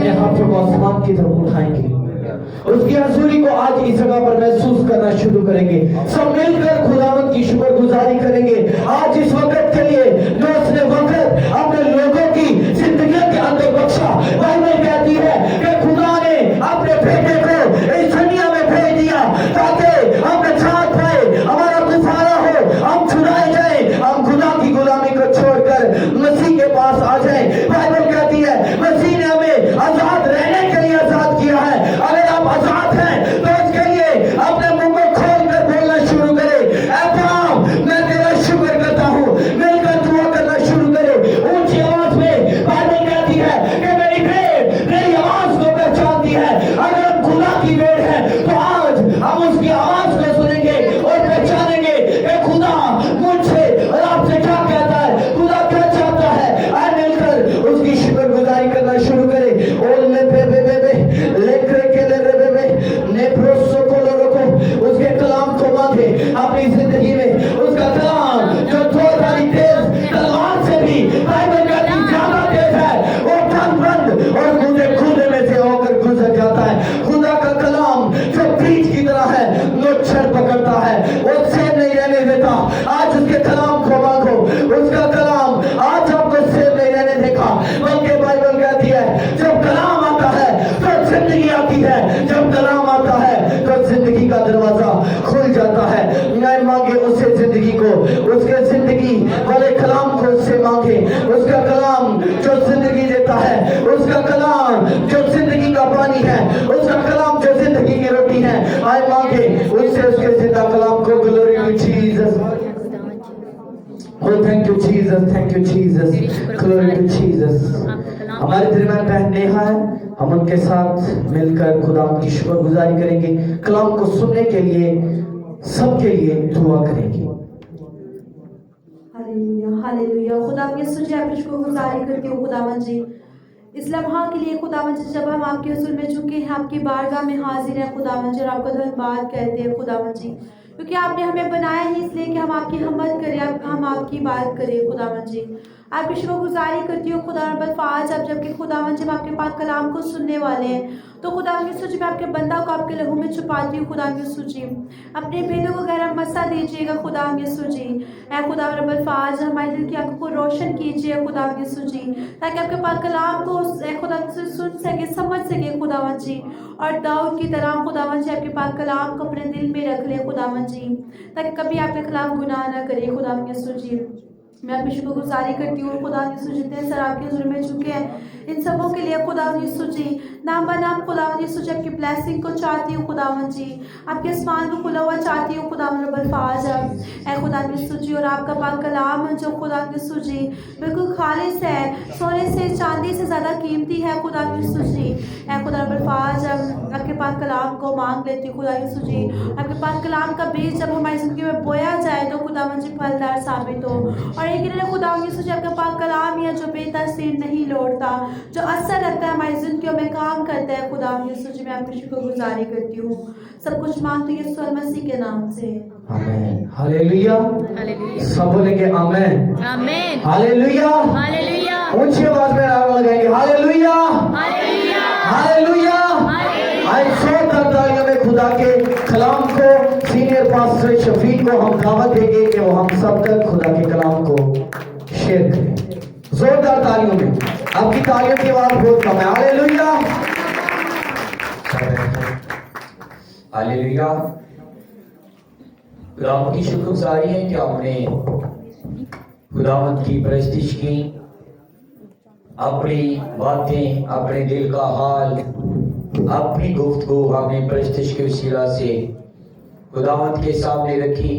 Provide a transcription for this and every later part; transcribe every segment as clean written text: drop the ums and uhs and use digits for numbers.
अपने हाथों को आसमान की तरफ उठाएंगे, उसकी हजूरी को आज इस जगह पर महसूस करना शुरू करेंगे। सब मिलकर खुदावंद की शुक्रगुजारी करेंगे आज इस वक्त के लिए जो उसने वक्त अपने लोगों की जिंदगी के अंदर बख्शा। बाइबल कहती है कि खुदा ने अपने बेटे को इस दुनिया में भेज दिया ताकि हम निजात पाए, हमारा गुजारा हो, हम छुड़ाए जाए, हम खुदा की गुलामी को छोड़कर मसीह के पास आ जाए। बाइबल कहती है मसीह ने हमें आजाद रहने के लिए आजाद किया है। अगर आप आजाद हैं तो उसके लिए अपने मुंह को खोल कर बोलना शुरू करें, ऐ बाप मैं तेरा शुक्र करता हूँ। मिलकर दुआ करना शुरू करें ऊंची आवाज में। बाइबल कहती है कि मेरी भेड़ मेरी आवाज को पहचानती है। अगर हम खुदा की भेड़ हैं तो आज हम उसकी आवाज को सुनेंगे और पहचानेंगे कि खुदा मुझसे और आपसे क्या कहता है, खुदा क्या चाहता है। आए मिलकर उसकी शुक्रगुजारी करना शुरू करें। और उसके कलाम को मांगे अपनी जिंदगी में। उसका कलाम जो दो धारी तेज तलवार से भी बाइबल कहती ज्यादा तेज है, वो बंद और मुझे खुदे में से होकर गुजर जाता है। खुदा का कलाम जो बीज की तरह है, वो छड़ पकड़ता है, वो सेब नहीं रहने देता। आज उसके कलाम को मांगो, उसका कलाम आज आपको सेब नहीं रहने देगा, बल्कि बाइबल कहती है जब कलाम आता है तो जिंदगी आती है, जब कलाम आता है तो जिंदगी का दरवाजा खुल जाता है। नहीं मांगे उससे जिंदगी को, उसके जिंदगी वाले कलाम को उससे मांगे। उसका कलाम जो जिंदगी देता है, उसका कलाम जो जिंदगी का पानी है, उसका कलाम जो जिंदगी की रोटी है, आए मांगे उससे उसके जिंदा कलाम को। Glory to Jesus, oh thank you Jesus, thank you Jesus, glory to Jesus। हमारे दरमियान बहन नेहा है, हम उनके साथ मिलकर खुदा की शुक्रगुजारी करेंगे। कलाम को सुनने के लिए सबके लिए दुआ करेंगे। Hallelujah hallelujah. खुदावंद यीशु जी आपकी शुक्रगुजारी करती हूँ खुदावंद जी इस लम्हा के लिए। खुदावंद जी जब हम आपके हुजूर में झुके हैं, आपकी बारगाह में हाजिर हैं खुदावंद जी, और आपका धन्यवाद कहते हैं खुदावंद जी, क्योंकि आपने हमें बनाया है इसलिए कि हम आपकी हिम्मत करें, हम आपकी बात करें खुदावंद जी। आपकी शुक्रगुजारी करती हूँ खुदावंद बल्फाज अब जबकि खुदावंद जब आपके पाक कलाम को सुनने वाले हैं तो खुदावंद यीशु जी मैं आपके बंदा को आपके लहू में छुपाती हूँ खुदावंद यीशु जी। अपने भेदों को गहरा मसा दीजिएगा खुदावंद यीशु जी। ऐ खुदावंद बल्फाज हमारे दिल की आंखों को रोशन कीजिए खुदावंद यीशु जी, ताकि आपके पाक कलाम को खुदावंद से सुन सके, समझ सके खुदावंद जी, और दाऊद की तरह खुदावंद जी आपके पाक कलाम को अपने दिल में रख ले खुदावंद जी, ताकि कभी आपके खिलाफ गुनाह न करे खुदावंद यीशु जी। मैं आपकी शुक्रगुजारी करती हूँ खुदावंद यीशु जितने सर आपके हुजूर में झुके हैं इन सबों के लिए खुदावंद यीशु जी। नाम बनाम खुदावंद यीशु जी आपकी ब्लेसिंग को चाहती हूँ खुदावंद जी, आपके आसमान को खुला हुआ चाहती हूँ खुदावंद बल्फाज ऐ खुदावंद यीशु जी। और आपका पाक कलाम जो खुदावंद यीशु जी बिल्कुल खालिस है, सोने से चांदी से ज़्यादा कीमती है खुदावंद यीशु जी। ऐ खुदा बल्फाज आपके पाक कलाम को मांग लेती हूँ खुदा यीशु जी। आपके पाक कलाम का बीज जब हमारी ज़िंदगी में बोया जाए तो खुदावंद जी फलदार साबित हो, और एक खुदावंद यीशु जी आपका पाक कलाम या जो बेतासीर नहीं लौटता, जो असर रखता है हमारी जिंदगियों में काम करता है खुदावंद यीशु जी। मैं आपकी शुक्रगुजारी करती हूँ, सब कुछ मांगती हूँ यीशु मसीह के नाम से, आमीन। हालेलुया, सब बोलेंगे आमीन आमीन, हालेलुया हालेलुया, ऊंची आवाज में नारा लगाएंगे हालेलुया हालेलुया, हालेलुया। आज जोरदार तालियों में खुदा के कलाम को सीनियर पास्टर शफीक को हम दावत देंगे कि वो हम सब तक खुदा के कलाम को शेयर करें। जोरदार तालियों में, आपकी तालियों की आवाज बहुत कम है। Hallelujah hallelujah. खुदावंद की शुक्रगुजारी है कि हमने खुदावंद की परस्तिश की, अपनी बातें, अपने दिल का हाल, अपनी गुफ्तगू हमने परस्तिश के वसीला से खुदावंद के सामने रखी।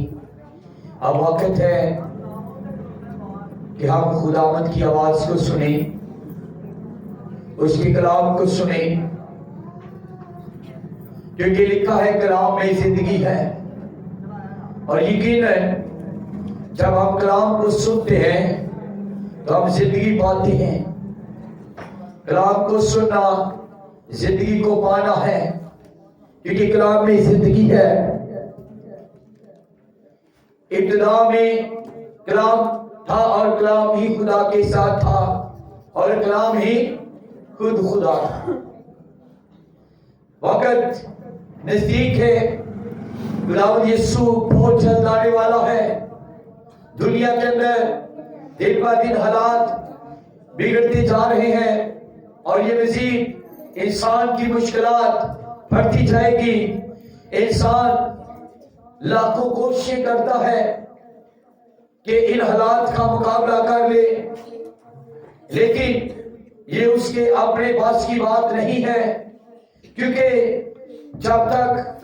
अब वक्त है कि हम खुदावंद की आवाज को सुने, उसके कलाम को सुने, क्योंकि लिखा है कलाम में जिंदगी है। और यकीन है जब हम कलाम को सुनते हैं तो हम जिंदगी पाते हैं। कलाम को सुनना जिंदगी को पाना है, क्योंकि कलाम में जिंदगी है। इब्तिदा में कलाम था और कलाम ही खुदा के साथ था और कलाम ही खुद खुदा था। वक्त नजदीक है, खुदावंद यीशु बहुत जल्द आने वाला है। दुनिया के अंदर दिन ब दिन हालात बिगड़ते जा रहे हैं और ये मजीद इंसान की मुश्किलात बढ़ती जाएगी। इंसान लाखों कोशिशें करता है कि इन हालात का मुकाबला कर ले, लेकिन ये उसके अपने बस की बात नहीं है, क्योंकि जब तक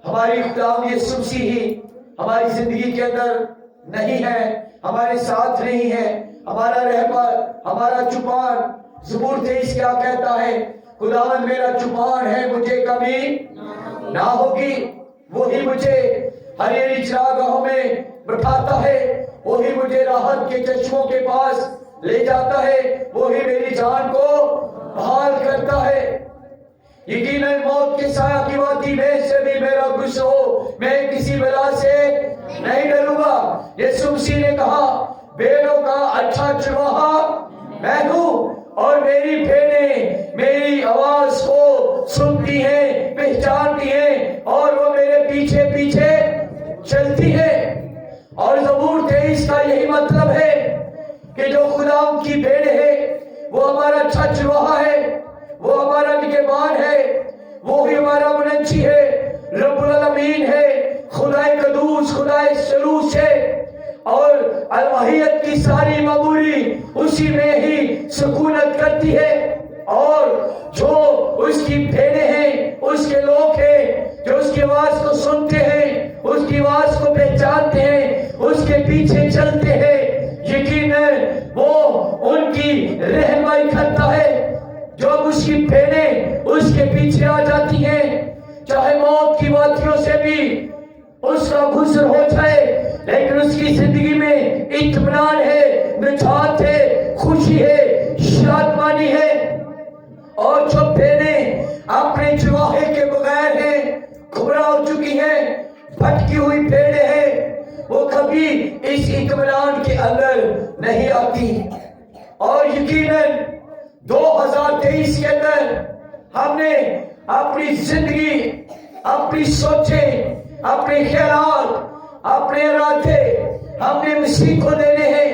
हमारी खुदावंद यीशु मसीह ही हमारी जिंदगी के अंदर नहीं है, हमारे साथ नहीं है, हमारा रहबर, हमारा चुपान। ज़बूर 23 क्या कहता है? खुदावंद मेरा चुपान है, मुझे कमी ना होगी। वही मुझे हरी चरागाहों में बिठाता है, वही मुझे राहत के चश्मों के पास ले जाता है, वही मेरी जान को बहाल करता है। यकीनन मौत के साया की वादी में से भी मेरा गुस्सा हो, मैं किसी बला से नहीं डरूंगा। यीशु मसीह ने कहा, भेड़ों का अच्छा चरवाहा मैं हूं और मेरी भेड़ें मेरी आवाज को सुनती हैं, पहचानती हैं और वो मेरे पीछे पीछे चलती है। और ज़बूर 23 का यही मतलब है कि जो खुदा की भेड़ है वो हमारा अच्छा चरवाहा है, वो हमारा निगहबान है, वो ही हमारा मुनज्जी है, रब्बुल आलमीन है, खुदाए कदूस, खुदाए सलूस है। और अलवाहियत की सारी मबूरी उसी में ही सुकूनत करती है। और जो उसकी भेड़ें हैं, उसके लोग हैं जो उसकी आवाज को सुनते हैं, उसकी आवाज को पहचानते हैं, उसके पीछे चलते हैं, यकीनन वो उनकी रहनुमाई करता है। जब उसकी भेड़ें उसके पीछे आ जाती हैं, चाहे मौत की वादियों से भी उसका गुजर हो जाए, लेकिन उसकी जिंदगी में इत्मीनान है, निजात है, खुशी है, शादमानी है। और जो भेड़ें अपने चरवाहे के बगैर हैं, गुमराह हो चुकी हैं, भटकी हुई भेड़ें हैं, वो कभी इस इत्मीनान के अंदर नहीं आती। और यकीनन 2023 के अंदर हमने अपनी जिंदगी, अपनी सोचें, अपने ख्यालात, अपने इरादे हमने मसीह को देने हैं।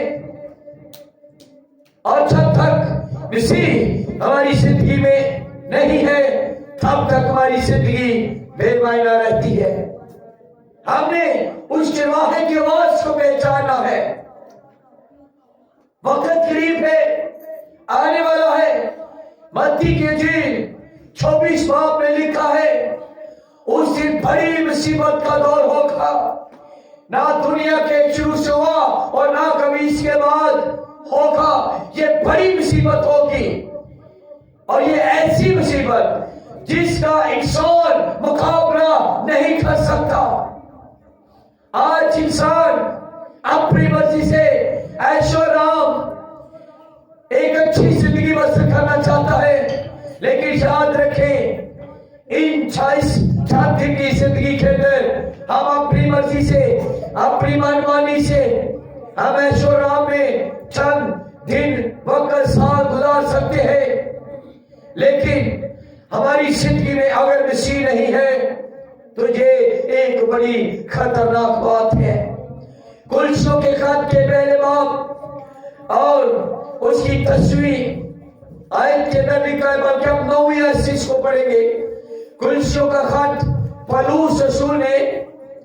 और जब तक मसीह हमारी जिंदगी में नहीं है, तब तक हमारी जिंदगी बेमायना रहती है। हमने उस चरवाहे की आवाज को पहचानना है। वक्त करीब है, आने वाला है। मत्ती की इंजील 24 बाब में लिखा है, उस दिन बड़ी मुसीबत का दौर होगा, ना दुनिया के शुरू से हुआ और ना कभी इसके बाद होगा। ये बड़ी मुसीबत होगी और ये ऐसी मुसीबत जिसका इंसान मुकाबला नहीं कर सकता। आज इंसान अपनी मर्जी से ऐशो आराम एक अच्छी जिंदगी बसर करना चाहता है, लेकिन याद रखें, इन 40 दिन की जिंदगी के अंदर हम अपनी मर्जी से, अपनी मनमानी से हम ऐशो आराम में चंद दिन, वक्त, साल गुजार सकते हैं, लेकिन हमारी जिंदगी में अगर मसीह नहीं है तो ये एक बड़ी खतरनाक बात है। कुलसों के खत के पहले बाब और उसकी तस्वीर आयत के अंदर लिखा है, बल्कि हम 9वीं आयत को पढ़ेंगे। कुलसों का खत पौलुस रसूल ने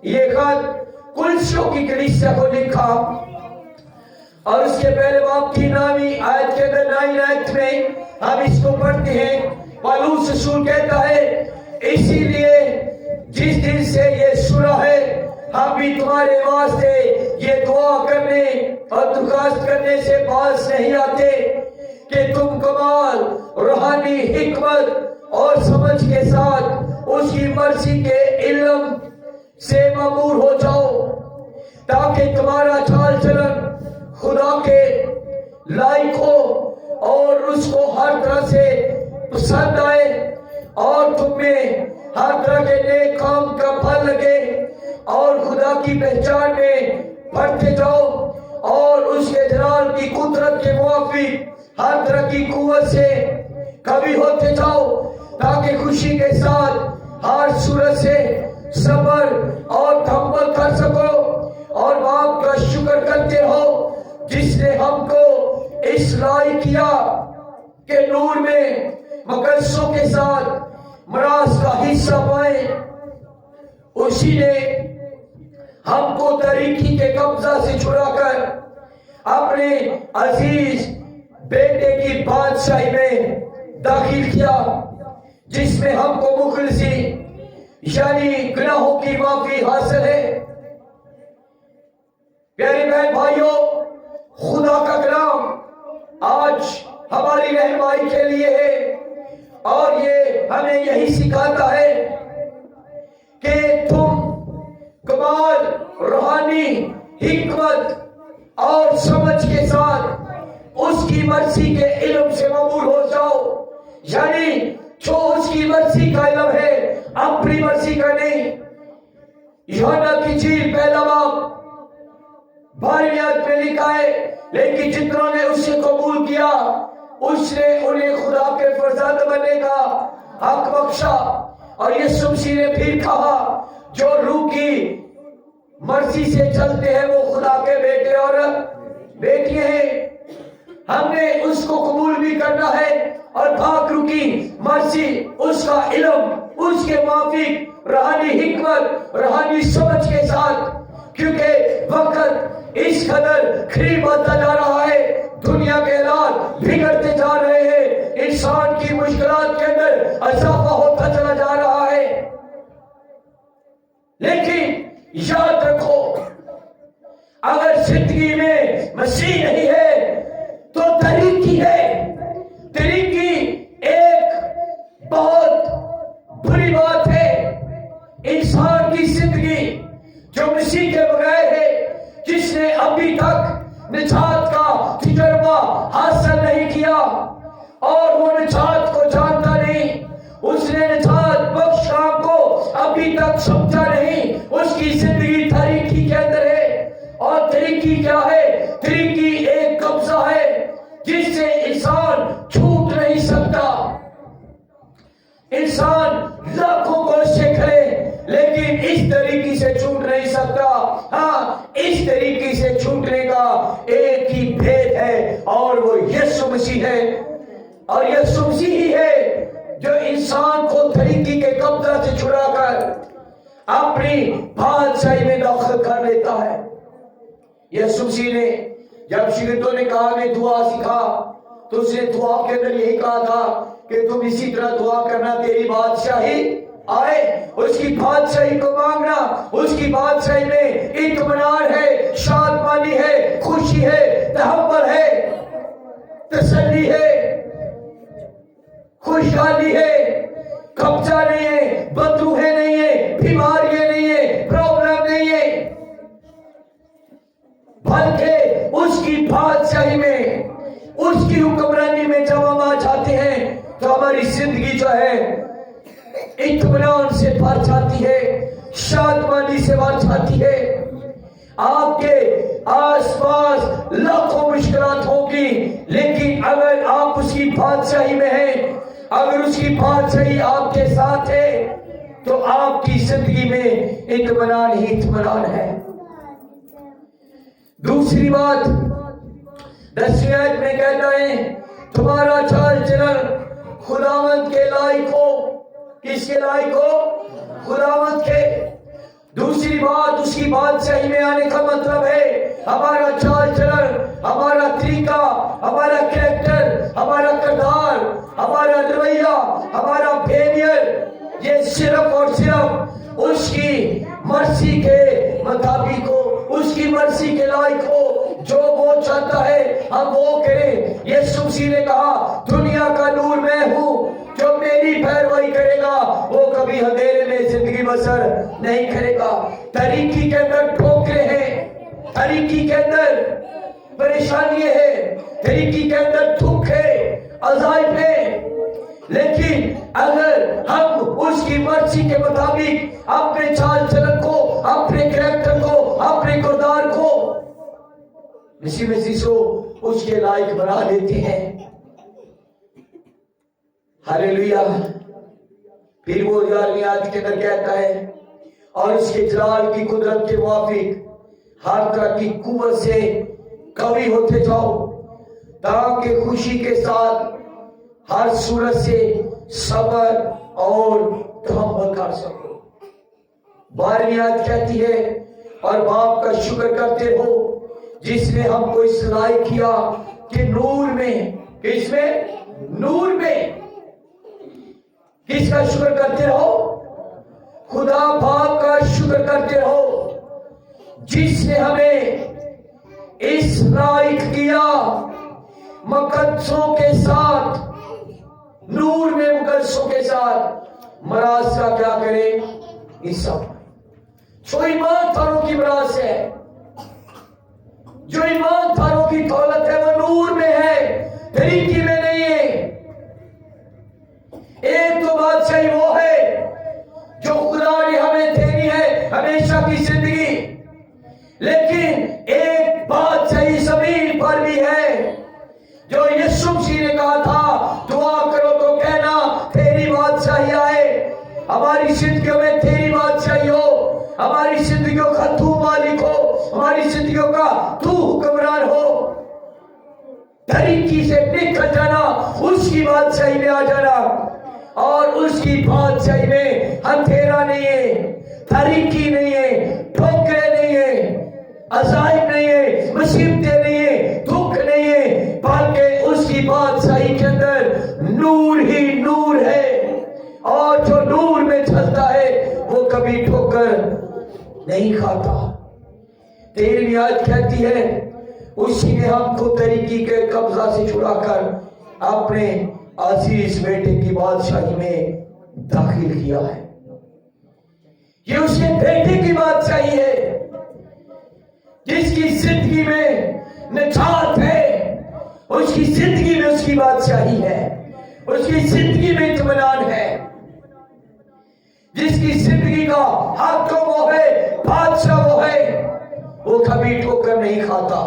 ये खत कुलसों की कलीसिया को लिखा और उसके पहले बाब की 9वीं आयत के अंदर 9वीं आयत में हम इसको पढ़ते हैं। पौलुस रसूल कहता है, इसीलिए जिस दिन से ये सुना है, हम भी तुम्हारे वास्ते ये दुआ करने और दुखास्त करने से पास नहीं आते कि तुम कमाल, रूहानी हिकमत और समझ के साथ उसकी मर्जी के इल्म से मामूर हो जाओ, ताकि तुम्हारा चाल चलन खुदा के लायक हो और उसको हर तरह से पसंद आए और तुम्हें हर तरह के नेक काम का फल लगे और खुदा की पहचान में बढ़ते जाओ और उसके जलाल की कुदरत के मुआफिक हर तरह की कुव्वत से कभी होते जाओ ताकि खुशी के साथ हर सूरत से सब्र और तहम्मुल कर सको और बाप का शुक्र करते हो जिसने हमको इस लायक किया कि नूर में मकसों के साथ मराज का हिस्सा पाए। उसी ने हमको तरीकी के कब्जा से छुड़ाकर अपने अजीज बेटे की बादशाही में दाखिल किया जिसमें हमको मुखलिसी यानी गुनाहों की माफी हासिल है। प्यारे बहन भाइयों, खुदा का कलाम आज हमारी रहनुमाई के लिए है और ये हमें यही सिखाता है कि तुम कमाल, रूहानी हिकमत और समझ के साथ उसकी मर्जी के इल्म से मबूर हो जाओ, यानी जो उसकी मर्जी का इल्म है, अपनी मर्जी का नहीं। यूहन्ना की इंजील पहला बाब 12वीं आयत में लिखा है, लेकिन जितनों ने उसे कबूल किया उसने उन्हें खुदा के फरजंद बनने का हक बख्शा। और यीशु मसीह ने फिर कहा, जो रूह की मर्जी से चलते हैं वो खुदा के बेटे और बेटियां हैं। हमने उसको कबूल भी करना है और पाक की मर्जी, उसका इल्म, उसके माफिक रूहानी हिकमत, रूहानी समझ के साथ, क्योंकि वक्त इस कदर करीब आता जा रहा है, दुनिया के हालात बिगड़ते जा रहे हैं, इंसान की मुश्किलात के अंदर इजाफा होता चला जा रहा है। लेकिन याद रखो, अगर जिंदगी में मसीह नहीं है तो तरीकी है। तरीकी एक बहुत बुरी बात है। इंसान की जिंदगी जो मसीह के बगैर है, जिसने अभी तक निजात का तजुर्बा हासिल नहीं किया और वो निजात को जानता नहीं, उसने निजात बख्श काम को अभी तक समझा नहीं, उसकी जिंदगी तरीकी के अंदर है। और तरीकी क्या है? तरीकी एक कब्जा है जिससे इंसान छूट नहीं सकता। इंसान लाखों कोशिशें करे लेकिन इस तरीके से छूट नहीं सकता। हाँ, इस तरीके से छूटने का एक ही भेद है और वो यीशु मसीह है। और यीशु मसीह ही है जो इंसान को तरीके के कब्जा से छुड़ाकर अपनी बादशाही में दाखिल कर लेता है। यीशु मसीह ने जब शिगिर्दों ने कहा मैं दुआ सिखा, तो उसने दुआ के अंदर यही कहा था कि तुम इसी तरह दुआ करना, तेरी बादशाही आए, उसकी बादशाही को मांगना। उसकी बादशाही में इत्मीनान है, शादमानी है, खुशी है, तहव्वुल है, तसल्ली है, खुशहाली है, कब्जा नहीं है, बदरूहें नहीं है, बीमारियां नहीं है, प्रॉब्लम नहीं है, बल्कि उसकी बादशाही में, उसकी हुक्मरानी में जब हम आ जाते हैं तो हमारी जिंदगी जो है इत्मीनान से भर जाती है, शादमानी से भर जाती है। आपके आसपास लाखों मुश्किलात होगी, लेकिन अगर आप उसकी बादशाही में हैं, अगर उसकी बादशाही आपके साथ है, तो आपकी जिंदगी में इत्मीनान ही इत्मीनान है। दूसरी बात 10वीं आयत में कहता है, तुम्हारा चाल चलन खुदावंद के लायक हो। किसके लायक हो? खुदावंद के। दूसरी बात, उसकी बादशाही में आने का मतलब है हमारा चाल चलन, हमारा तरीका, हमारा कैरेक्टर, हमारा किरदार, हमारा रवैया, हमारा बिहेवियर, ये सिर्फ और सिर्फ उसकी मर्जी के मुताबिक हो, उसकी मर्जी के लायक हो। जो वो चाहता है हम वो करें। यीशु मसीह ने कहा, दुनिया का नूर मैं हूँ, जो मेरी पैरवी करेगा वो कभी अंधेरे में जिंदगी बसर नहीं करेगा। तरीकी के अंदर ठोकरे हैं, तरीकी के अंदर परेशानी है, तरीकी के अंदर दुख है, अजाइब है, लेकिन अगर हम उसकी मर्जी के मुताबिक अपने चाल चलन को, अपने कैरेक्टर को, अपने किरदार को मसीह को उसके लायक बना देते हैं, हालेलुया। फिर वो 11वीं आयत के अंदर कहता है, और उसके जलाल की कुदरत के मुआफिक हर तरह की कुव्वत से कवि होते जाओ, ताकि खुशी के साथ हर सूरत से सब्र और तहम्मुल कर सको। 12वीं आयत कहती है, और बाप का शुक्र करते हो जिसने हमको इस लायक किया कि नूर में, किसमें? नूर में। किसका शुक्र करते रहो? खुदा बाप का शुक्र करते रहो जिसने हमें इस लायक किया मुकद्दसों के साथ, नूर में मुकद्दसों के साथ मराज का क्या करे? हिस्सा। जो ईमानदारों की मराज है, जो ईमानदारों की दौलत है, वो नूर में है, तरीकी में नहीं है। एक तो बादशाही वो है जो खुदा ने हमें देनी है हमेशा की जिंदगी, लेकिन एक बादशाही जमीन पर भी है जो यीशु मसीह ने कहा था, दुआ करो तो कहना तेरी बादशाही आए, हमारी जिंदगियों में तेरी बादशाही हो, हमारी जिंदगियों का तू मालिक हो, हमारी जिंदगियों का तू हुक्मरान हो। तरीकी से निकल जाना, उसकी बादशाही में आ जाना, और उसकी बादशाही में अंधेरा नहीं है, तरीकी नहीं है, ठोकरे नहीं है, अजाइब नहीं है, मुसीबतें नहीं है, दुख नहीं है, बल्कि उसकी बादशाही के अंदर नूर ही नूर है। और जो नूर में चलता है वो कभी ठोकर नहीं खाता। 13वीं आयत कहती है, उसी ने हमको तरीकी के कब्जा से छुड़ाकर अपने अजीज बेटे की बादशाही में दाखिल किया है। ये उसके बेटे की बादशाही है जिसकी जिंदगी में निजात है, उसकी जिंदगी में उसकी बादशाही है, उसकी जिंदगी में इत्मीनान है, जिसकी जिंदगी का हक वो है, बादशाह वो है, वो कभी ठोकर नहीं खाता।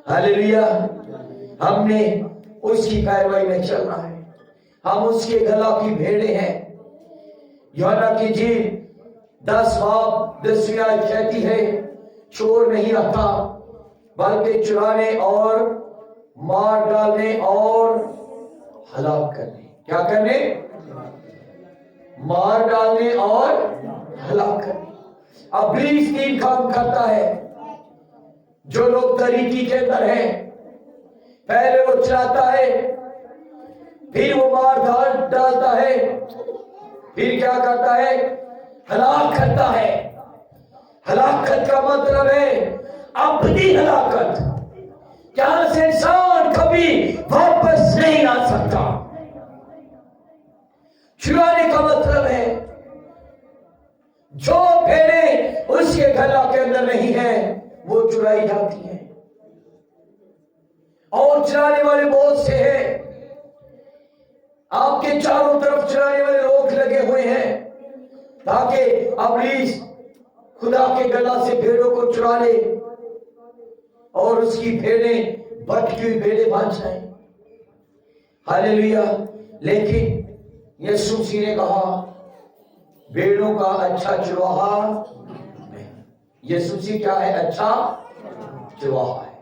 हालेलुया। हमने उसकी पैरवाई में चलना है, हम उसके गला की भेड़े हैं। यूहन्ना की इंजील 10 बाब 10वीं आयत कहती है, चोर नहीं आता बल्कि चुराने और मार डालने और हलाक करने। क्या करने? मार डालने और हलाक करने। इब्लीस 3 काम करता है। जो लोग तरीकी के अंदर हैं, पहले वो चलाता है, फिर वो मार डालता है, फिर क्या करता है? हलाक करता है। हलाकत का मतलब है अपनी हलाकत, जहां से इंसान कभी वापस नहीं आ सकता। चुराने का मतलब है जो भेड़ें उसके गला के अंदर नहीं है वो चुराई जाती है। और चुराने वाले बहुत से हैं, आपके चारों तरफ चुराने वाले लोग लगे हुए हैं ताकि इब्लीस खुदा के गला से भेड़ों को चुरा ले और उसकी भेड़ें भटकी हुई भेड़ें बन जाएं। हालेलुया। लेकिन यीशु मसीह ने कहा, भेड़ों का अच्छा चरवाहा नहीं। यीशु मसीह क्या है? अच्छा चरवाहा है,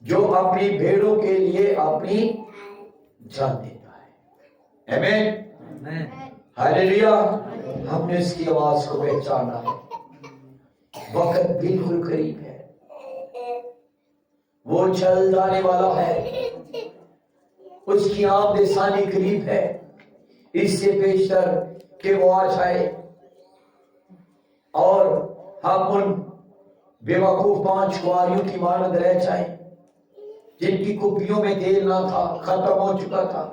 जो अपनी भेड़ों के लिए अपनी जान देता है। आमीन। हालेलुया। हमने इसकी आवाज को पहचाना है। वक्त बिल्कुल करीब है, वो चल जाने वाला है, उसकी आमद-ए-सानी करीब है। इससे पेशतर कि वो आ जाए और हम उन बेवकूफ 5 कुंवारियों की मानद रह जाएं जिनकी कुप्पियों में तेल ना था, खत्म हो चुका था।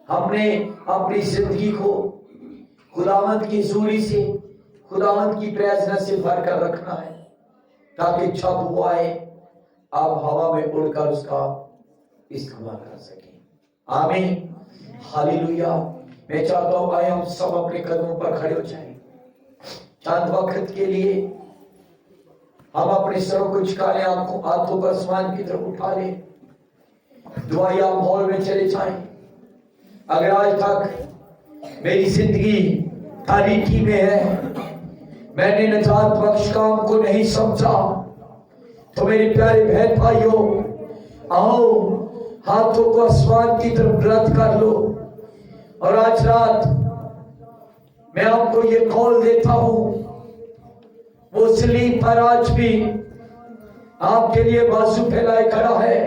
हमने अपनी जिंदगी को खुदावंद की सूरी से, खुदावंद की प्रेज़नेस से भर कर रखना है ताकि जब वो आए आप हवा में उड़कर उसका इस्तेमाल कर सकें। आमीन। हालेलुया। मैं चाहता हूं आए हम सब अपने कदमों पर खड़े हो जाएं। चंद वक्त के लिए हम अपने सरों को झुका लें, हाथों को आसमान की तरफ उठा लें, दुआया माहौल में चले जाएं। اگر آج تک میری زندگی تاریکی میں ہے، میں نے نجات بخش کام کو نہیں سمجھا، تو میرے پیارے بہن بھائیوں، آؤ ہاتھوں کو آسمان کی طرف بلند کر لو، اور آج رات میں آپ کو یہ قول دیتا ہوں، وہ صلیب پر آج بھی آپ کے لیے بازو پھیلائے کھڑا ہے۔